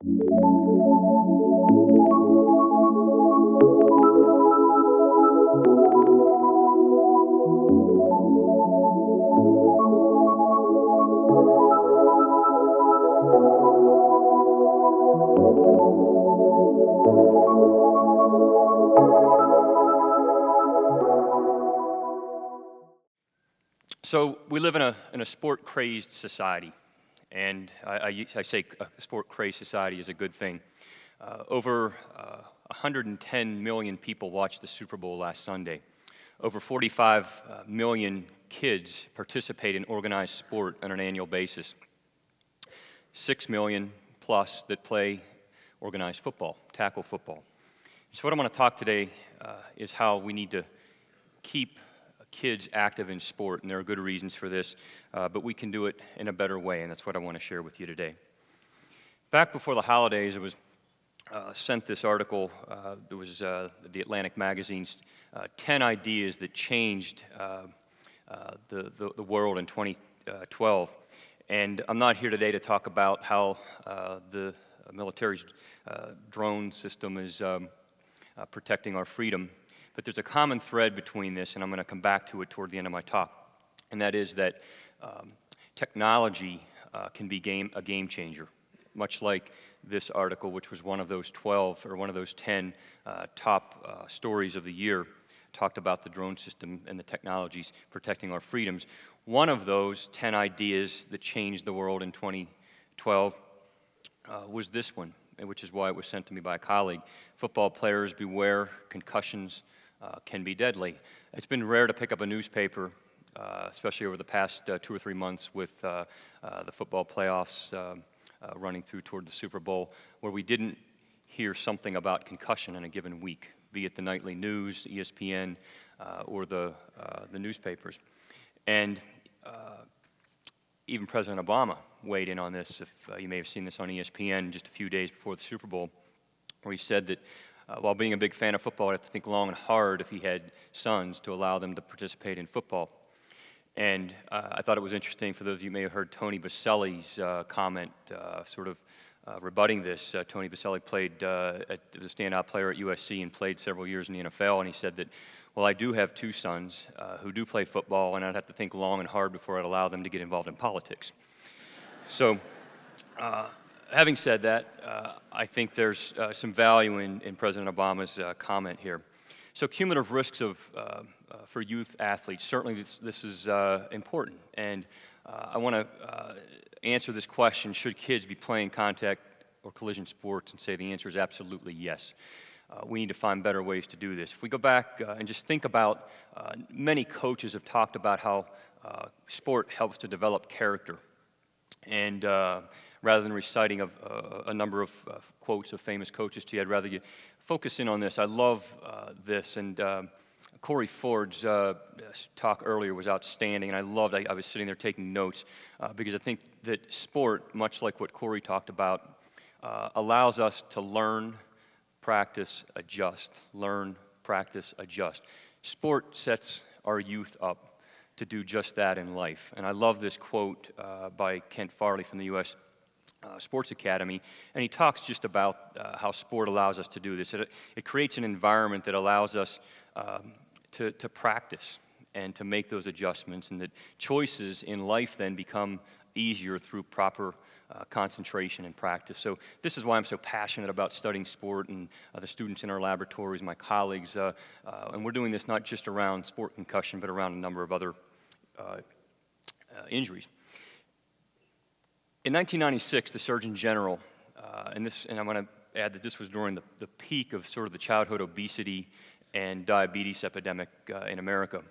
So we live in a sport-crazed society, and I say a sport-crazed society is a good thing. Over 110 million people watched the Super Bowl last Sunday. Over 45 million kids participate in organized sport on an annual basis. 6 million plus that play organized football, tackle football. So what I want to talk today is how we need to keep kids active in sport, and there are good reasons for this, but we can do it in a better way, and that's what I want to share with you today. Back before the holidays, it was sent this article. There was the Atlantic magazine's 10 ideas that changed the world in 2012. And I'm not here today to talk about how the military's drone system is protecting our freedom. But there's a common thread between this, and I'm going to come back to it toward the end of my talk, and that is that technology can be a game changer, much like this article, which was one of those 12 or one of those 10 top stories of the year, talked about the drone system and the technologies protecting our freedoms. One of those 10 ideas that changed the world in 2012 was this one, which is why it was sent to me by a colleague. Football players beware, concussions can be deadly. It's been rare to pick up a newspaper, especially over the past 2 or 3 months with the football playoffs running through toward the Super Bowl, where we didn't hear something about concussion in a given week, be it the nightly news, ESPN, or the newspapers. And even President Obama weighed in on this. If you may have seen this on ESPN just a few days before the Super Bowl, where he said that while being a big fan of football, I'd have to think long and hard if he had sons to allow them to participate in football. And I thought it was interesting, for those of you who may have heard Tony Baselli's comment sort of rebutting this. Tony Baselli played, was a standout player at USC and played several years in the NFL, and he said that, well, I do have 2 sons who do play football, and I'd have to think long and hard before I'd allow them to get involved in politics. So, having said that, I think there's some value in President Obama's comment here. So cumulative risks for youth athletes, certainly this is important. And I want to answer this question, should kids be playing contact or collision sports, and say the answer is absolutely yes. We need to find better ways to do this. If we go back and just think about, many coaches have talked about how sport helps to develop character. And rather than reciting a number of quotes of famous coaches to you, I'd rather you focus in on this. I love this, and Corey Ford's talk earlier was outstanding, and I was sitting there taking notes because I think that sport, much like what Corey talked about, allows us to learn, practice, adjust. Learn, practice, adjust. Sport sets our youth up to do just that in life. And I love this quote by Kent Farley from the U.S. Sports Academy, and he talks just about how sport allows us to do this. It creates an environment that allows us to practice and to make those adjustments, and that choices in life then become easier through proper concentration and practice. So this is why I'm so passionate about studying sport, and the students in our laboratories, my colleagues, and we're doing this not just around sport concussion, but around a number of other injuries. In 1996, the Surgeon General, and I want to add that this was during the peak of sort of the childhood obesity and diabetes epidemic in America,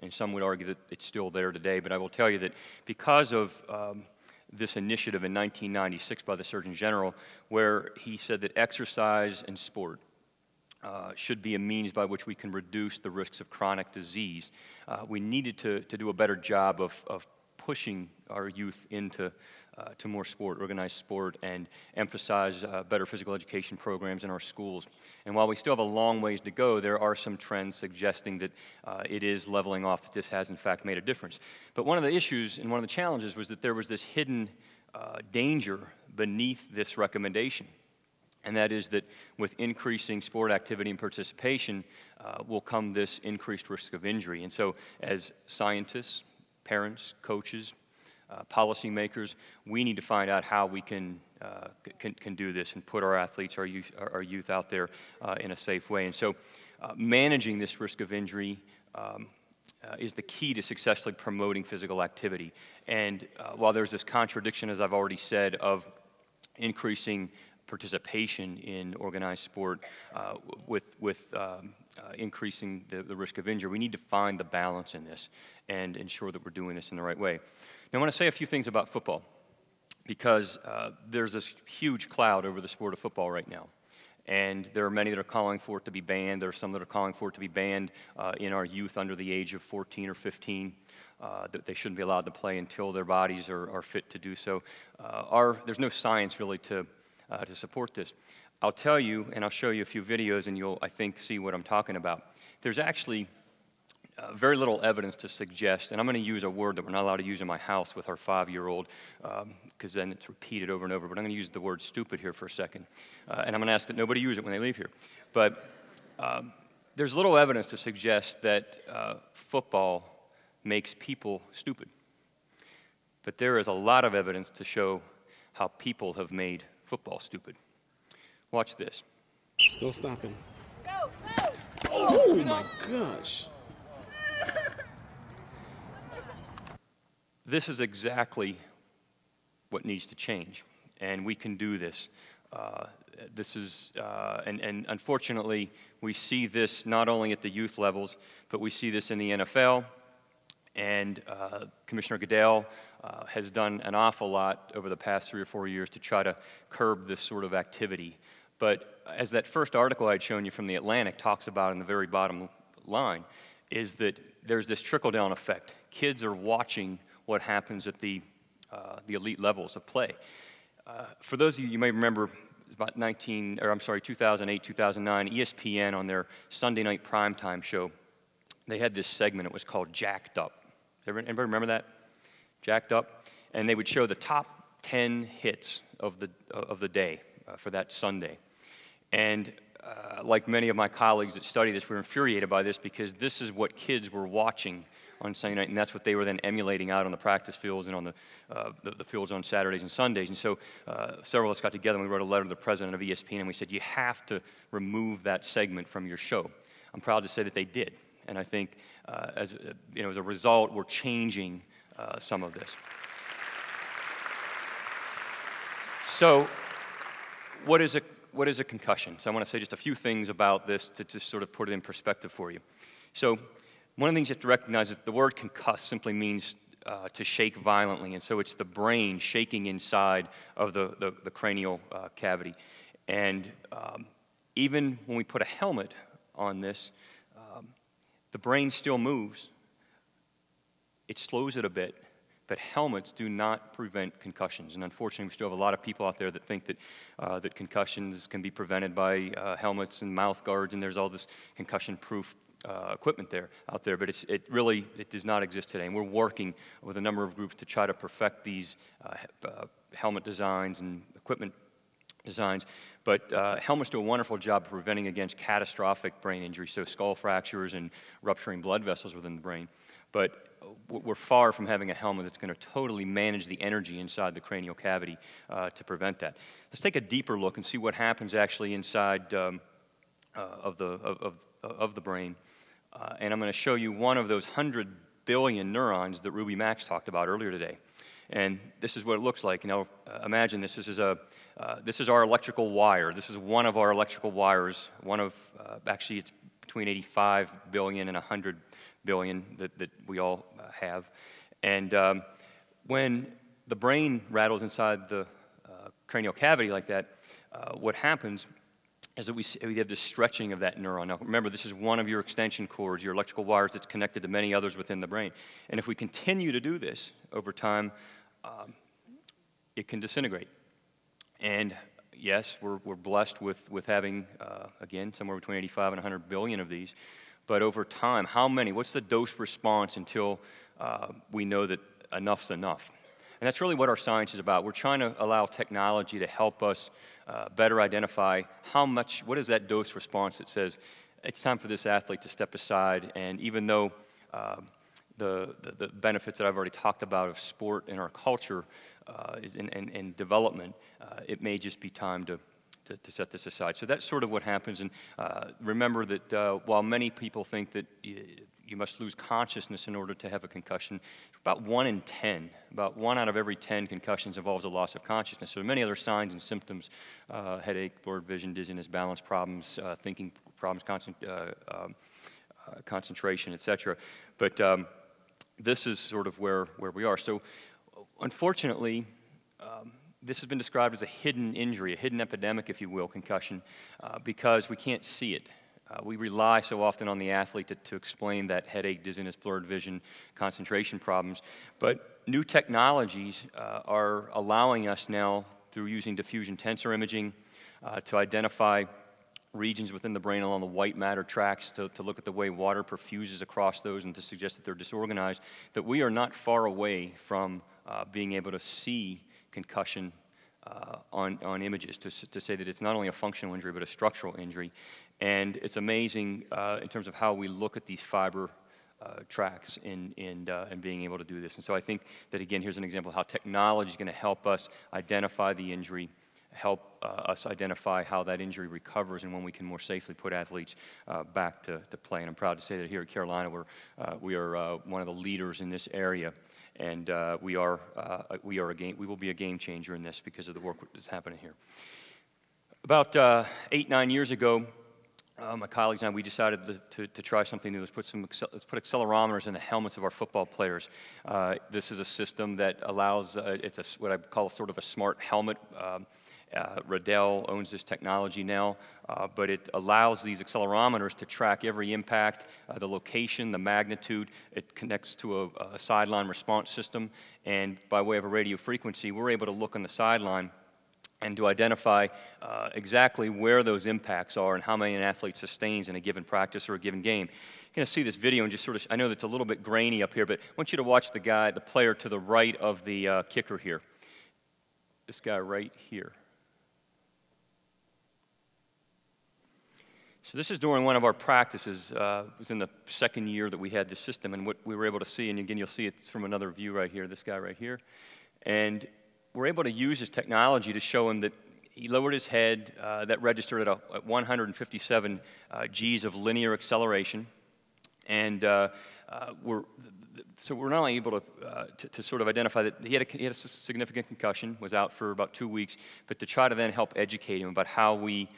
and some would argue that it's still there today, but I will tell you that because of this initiative in 1996 by the Surgeon General, where he said that exercise and sport should be a means by which we can reduce the risks of chronic disease, we needed to do a better job of pushing our youth into to more sport, organized sport, and emphasize better physical education programs in our schools. And while we still have a long ways to go, there are some trends suggesting that it is leveling off, that this has in fact made a difference. But one of the issues and one of the challenges was that there was this hidden danger beneath this recommendation. And that is that with increasing sport activity and participation will come this increased risk of injury. And so as scientists, parents, coaches, policymakers, we need to find out how we can do this and put our athletes, our youth out there in a safe way. And so managing this risk of injury is the key to successfully promoting physical activity. And while there's this contradiction, as I've already said, of increasing participation in organized sport with increasing the risk of injury, we need to find the balance in this and ensure that we're doing this in the right way. Now, I want to say a few things about football, because there's this huge cloud over the sport of football right now. And there are many that are calling for it to be banned. There are some that are calling for it to be banned in our youth under the age of 14 or 15, that they shouldn't be allowed to play until their bodies are fit to do so. There's no science really to support this. I'll tell you, and I'll show you a few videos, and you'll, I think, see what I'm talking about. There's actually very little evidence to suggest, and I'm going to use a word that we're not allowed to use in my house with our 5-year-old, because then it's repeated over and over, but I'm going to use the word stupid here for a second. And I'm going to ask that nobody use it when they leave here. But there's little evidence to suggest that football makes people stupid. But there is a lot of evidence to show how people have made football stupid. Watch this. Still stopping. Go, go! Oh my gosh. This is exactly what needs to change, and we can do this. And unfortunately, we see this not only at the youth levels, but we see this in the NFL, and Commissioner Goodell has done an awful lot over the past 3 or 4 years to try to curb this sort of activity. But as that first article I'd shown you from the Atlantic talks about in the very bottom line, is that there's this trickle-down effect. Kids are watching what happens at the elite levels of play. For those of you may remember, about 2008, 2009, ESPN on their Sunday night primetime show, they had this segment. It was called Jacked Up. Anybody remember that? Jacked Up, and they would show the top 10 hits of the day for that Sunday. And like many of my colleagues that study this, we were infuriated by this, because this is what kids were watching on Sunday night, and that's what they were then emulating out on the practice fields and on the fields on Saturdays and Sundays. And so several of us got together and we wrote a letter to the president of ESPN, and we said, you have to remove that segment from your show. I'm proud to say that they did. And I think as a result, we're changing some of this. So what is a concussion? So I want to say just a few things about this to just sort of put it in perspective for you. So one of the things you have to recognize is the word concuss simply means to shake violently, and so it's the brain shaking inside of the cranial cavity. And even when we put a helmet on this, the brain still moves. It slows it a bit, but helmets do not prevent concussions. And unfortunately, we still have a lot of people out there that think that that concussions can be prevented by helmets and mouth guards, and there's all this concussion-proof equipment out there, but it does not exist today. And we're working with a number of groups to try to perfect these helmet designs and equipment designs. But helmets do a wonderful job of preventing against catastrophic brain injury, so skull fractures and rupturing blood vessels within the brain. But we're far from having a helmet that's going to totally manage the energy inside the cranial cavity to prevent that. Let's take a deeper look and see what happens actually inside of the brain. And I'm going to show you one of those 100 billion neurons that Ruby Max talked about earlier today. And this is what it looks like. Imagine this is our electrical wire. This is one of our electrical wires. Actually, it's between 85 billion and 100 billion that we all have. And when the brain rattles inside the cranial cavity like that, what happens is that we have this stretching of that neuron. Now, remember, this is one of your extension cords, your electrical wires that's connected to many others within the brain. And if we continue to do this over time, it can disintegrate. And yes, we're blessed with having, again, somewhere between 85 and 100 billion of these. But over time, what's the dose response until we know that enough's enough? And that's really what our science is about. We're trying to allow technology to help us better identify what is that dose response that says, it's time for this athlete to step aside, and even though the benefits that I've already talked about of sport in our culture and development, it may just be time to set this aside. So that's sort of what happens. And remember that while many people think that you must lose consciousness in order to have a concussion, about 1 in 10, about 1 out of every 10 concussions involves a loss of consciousness. So there are many other signs and symptoms, headache, blurred vision, dizziness, balance problems, thinking problems, concentration, etc. But this is sort of where we are. So unfortunately, this has been described as a hidden injury, a hidden epidemic, if you will, concussion, because we can't see it. We rely so often on the athlete to explain that headache, dizziness, blurred vision, concentration problems. But new technologies are allowing us now, through using diffusion tensor imaging, to identify regions within the brain along the white matter tracts, to look at the way water perfuses across those and to suggest that they're disorganized, that we are not far away from being able to see concussion on images, to say that it's not only a functional injury but a structural injury. And it's amazing in terms of how we look at these fiber tracks and being able to do this. And so I think that, again, here's an example of how technology is going to help us identify the injury, help us identify how that injury recovers and when we can more safely put athletes back to play. And I'm proud to say that here at Carolina we are one of the leaders in this area, and we will be a game changer in this because of the work that's happening here. About 8-9 years ago, my colleagues and I, we decided to try something new. Let's put accelerometers in the helmets of our football players. This is a system that allows, it's what I call sort of a smart helmet. Riddell owns this technology now, but it allows these accelerometers to track every impact, the location, the magnitude. It connects to a sideline response system, and by way of a radio frequency, we're able to look on the sideline and to identify exactly where those impacts are and how many an athlete sustains in a given practice or a given game. You're going to see this video and just sort of, I know that's a little bit grainy up here, but I want you to watch the player to the right of the kicker here. This guy right here. So this is during one of our practices. It was in the second year that we had this system, and what we were able to see, and again, you'll see it from another view right here, this guy right here. And we're able to use this technology to show him that he lowered his head, that registered at 157 Gs of linear acceleration. And so we're not only able to sort of identify that he had a significant concussion, was out for about 2 weeks, but to try to then help educate him about how we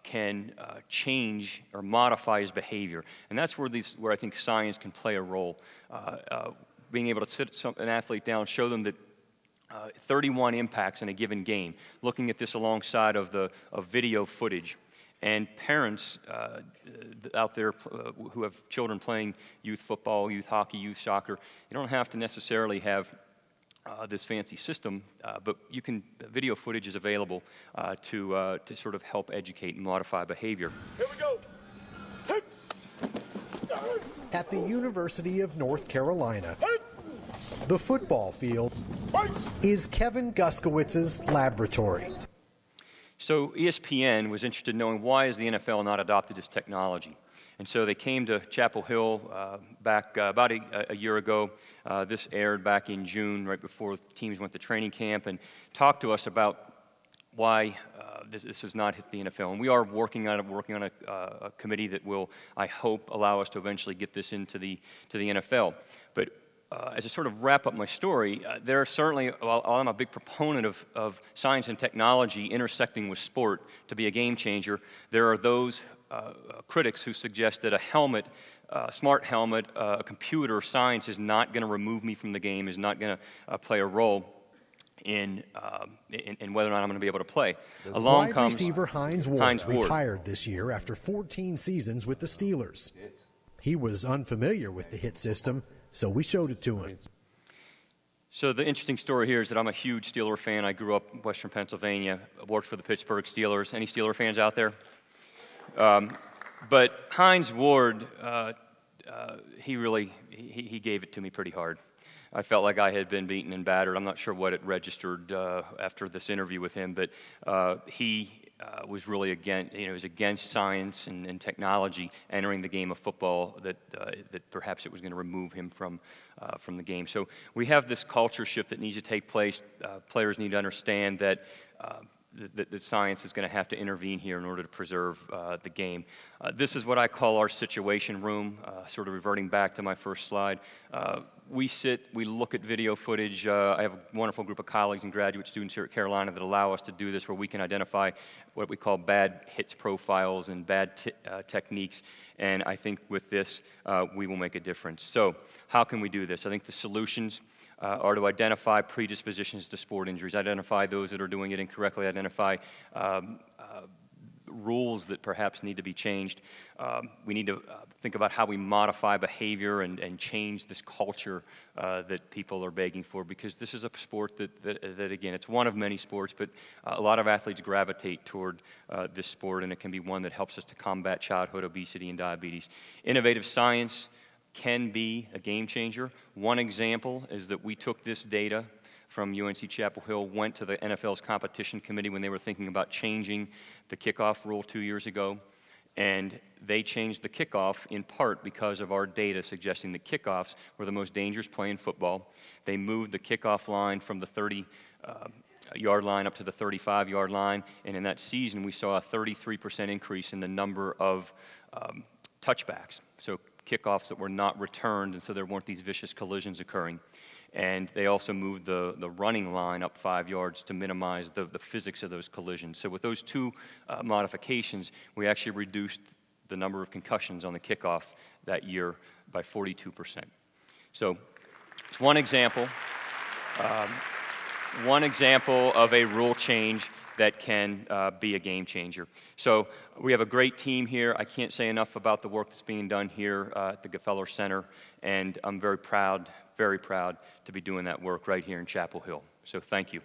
can change or modify his behavior. And that's where I think science can play a role. Being able to sit an athlete down, show them that 31 impacts in a given game, looking at this alongside of video footage. And parents out there who have children playing youth football, youth hockey, youth soccer, you don't have to necessarily have this fancy system, but video footage is available to sort of help educate and modify behavior. Here we go. At the University of North Carolina, the football field is Kevin Guskiewicz's laboratory. So ESPN was interested in knowing, why has the NFL not adopted this technology? And so they came to Chapel Hill back about a year ago. This aired back in June, right before teams went to training camp, and talked to us about why this has not hit the NFL. And we are working on a committee that will, I hope, allow us to eventually get this into the NFL. But as I sort of wrap up my story, there are certainly, while I'm a big proponent of science and technology intersecting with sport to be a game changer, there are those critics who suggest that a helmet, a smart helmet, a computer, science is not going to remove me from the game, is not going to play a role in whether or not I'm going to be able to play. Along Wide comes receiver Hines Ward retired this year after 14 seasons with the Steelers. He was unfamiliar with the HIT system, so we showed it to him. So the interesting story here is that I'm a huge Steeler fan. I grew up in Western Pennsylvania, worked for the Pittsburgh Steelers. Any Steeler fans out there? But Hines Ward he gave it to me pretty hard. I felt like I had been beaten and battered. I'm not sure what it registered after this interview with him, but he was really was against science and technology entering the game of football, that perhaps it was going to remove him from the game. So we have this culture shift that needs to take place. Players need to understand that science is going to have to intervene here in order to preserve the game. This is what I call our situation room, sort of reverting back to my first slide. We look at video footage. I have a wonderful group of colleagues and graduate students here at Carolina that allow us to do this, where we can identify what we call bad hits profiles and bad techniques. And I think with this, we will make a difference. So how can we do this? I think the solutions are to identify predispositions to sport injuries, identify those that are doing it incorrectly, identify rules that perhaps need to be changed. We need to think about how we modify behavior and change this culture that people are begging for, because this is a sport that again, it's one of many sports, but a lot of athletes gravitate toward this sport, and it can be one that helps us to combat childhood obesity and diabetes. Innovative science can be a game changer. One example is that we took this data from UNC Chapel Hill, went to the NFL's competition committee when they were thinking about changing the kickoff rule 2 years ago, and they changed the kickoff in part because of our data suggesting that kickoffs were the most dangerous play in football. They moved the kickoff line from the 30-yard line up to the 35-yard line, and in that season we saw a 33% increase in the number of touchbacks. So kickoffs that were not returned, and so there weren't these vicious collisions occurring. And they also moved the running line up 5 yards to minimize the physics of those collisions. So with those two modifications, we actually reduced the number of concussions on the kickoff that year by 42%. So it's one example of a rule change that can be a game changer. So we have a great team here. I can't say enough about the work that's being done here at the Gfeller Center, and I'm very proud to be doing that work right here in Chapel Hill. So thank you.